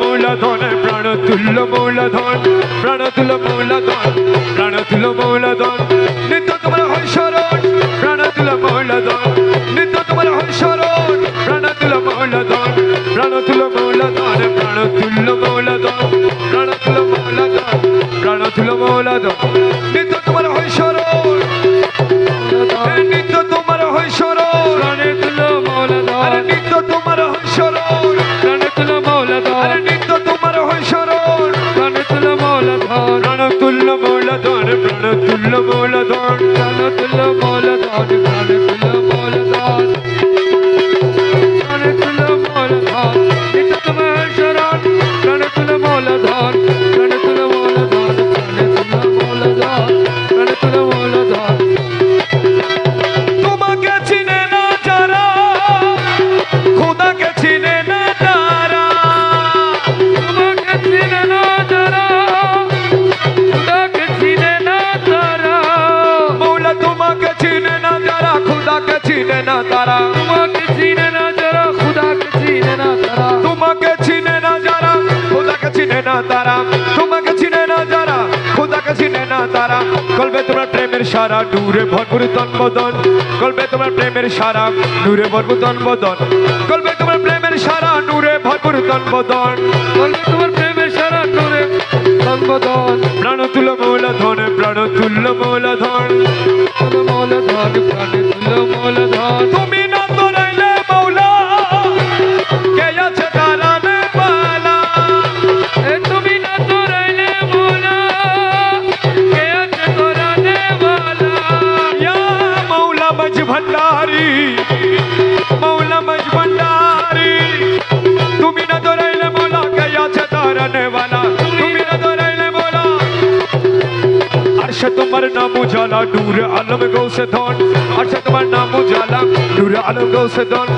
মূলধন প্রাণতুল্য মূলধন প্রাণতুল্য মূলধন প্রাণতুল্য মূলধন নিত্য তোমার হয় শরণ প্রাণতুল্য মূলধন নিত্য তোমার হয় শরণ প্রাণতুল্য মূলধন প্রাণতুল্য মূলধন প্রাণতুল্য মূলধন প্রাণতুল্য মূলধন প্রাণতুল্য মূলধন নিত্য তোমার হয় শরণ নিত্য তোমার হয় শরণ প্রাণতুল্য মৌলধর নিত্য তোমার হয় শরণ প্রাণতুল্য মৌলধর নিত্য তোমার হয় শরণ প্রাণতুল্য মৌলধর প্রাণতুল্য মূলধন প্রাণতুল্য মূলধন প্রাণতুল্য মৌলধর প্রাণতুল্য মৌলধর প্রাণতুল্য মৌলধর নিত্য তোমার শরণ প্রাণতুল্য মৌলধর প্রাণতুল্য মৌলধর প্রাণতুল্য মৌলধর প্রাণতুল্য মৌলধর তোমাকে চিনে না যারা খোদাকে চিনে না তারা তোমাকে চিনে না যারা খোদাকে চিনে না তারা মৌলা তোমাকে চিনে না যারা খোদাকে চিনে না তারা তোমাকে চিনে না যারা খোদাকে চিনে না তারা তোমাকে চিনে না যারা খোদাকে চিনে না তারা তোমাকে চিনে না যারা খোদাকে চিনে না তারা কলবে তোমার প্রেমের সারা নূরে ভরপুর তন বদন কলবে তোমার প্রেমের সারা নূরে ভরপুর তন বদন কলবে তোমার প্রেমের সারা নূরে ভরপুর তন বদন বলবে তোমার প্রেমের সারা নূরে সম্বোধন প্রাণতুল্য মূলধন প্রাণতুল্য মূলধন মৌলধন প্রাণতুল্য মৌলধন তুমি না তোরাইলে মৌলা কে আছে তারানে পালা এ তুমি না তোরাইলে মৌলা কে আছে তোরা নেওয়ালা या मौला मज भंडारी मौला मज भंडारी तुम्ही न दोरायले मौला कयाचे तारणे वाला तुम्ही न दोरायले मौला अर्श तुम्हार नाम उजाला नूर आलम गौसे धन अर्श तुम्हार नाम उजाला नूर आलम गौसे धन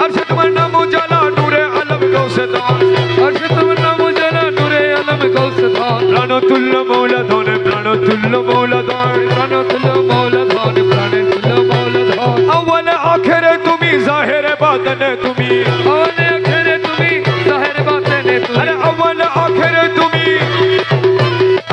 अर्श तुम्हार नाम उजाला नूर आलम गौसे धन अर्श तुम्हार नाम उजाला नूरे आलम गौसे धन प्राणतुल्य मौलधन प्राणतुल्य मौलधन प्रणतुल्य मौलधन प्रणतुल्य मौलधन अव्वल आखिर तुम्ही जाहिर बातन तुम्ही अवले अखेरे तुम्ही जाहिर बातेने अरे तुम्ही अव्वल आखिर तुम्ही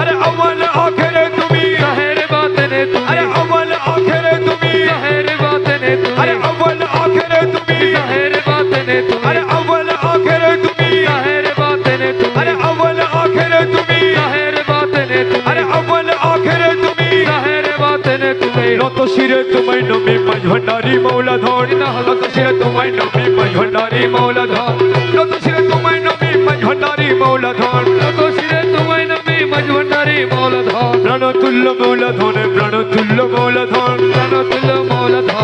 अरे अव्वल आखिर तुम्ही जाहिर बातेने अरे तुम्ही अव्वल आखिर तुम्ही जाहिर बातेने अरे तुम्ही अव्वल आखिर तुम्ही जाहिर बातेने अरे तुम्ही अव्वल आखिर तुम्ही जाहिर बातेने अरे तुम्ही अव्वल आखिर तुम्ही जाहिर बातेने अरे तुम्ही अव्वल आखिर तुम्ही जाहिर बातेने तुम्ही নত শিরে তোমায় নমে মাঝ ভান্ডারি মৌলা ধর নত শিরে তোমায় নমে মাঝ ভান্ডারি মৌলা ধর নত শিরে তোমায় নমে মাঝ ভান্ডারি মৌলা ধর তো শিরে তোমায় নবী মজভণ্ডারি মৌলধন প্রাণতুল্য মৌলা ধন প্রাণতুল্য মৌলা ধন প্রাণতুল্য মৌলধন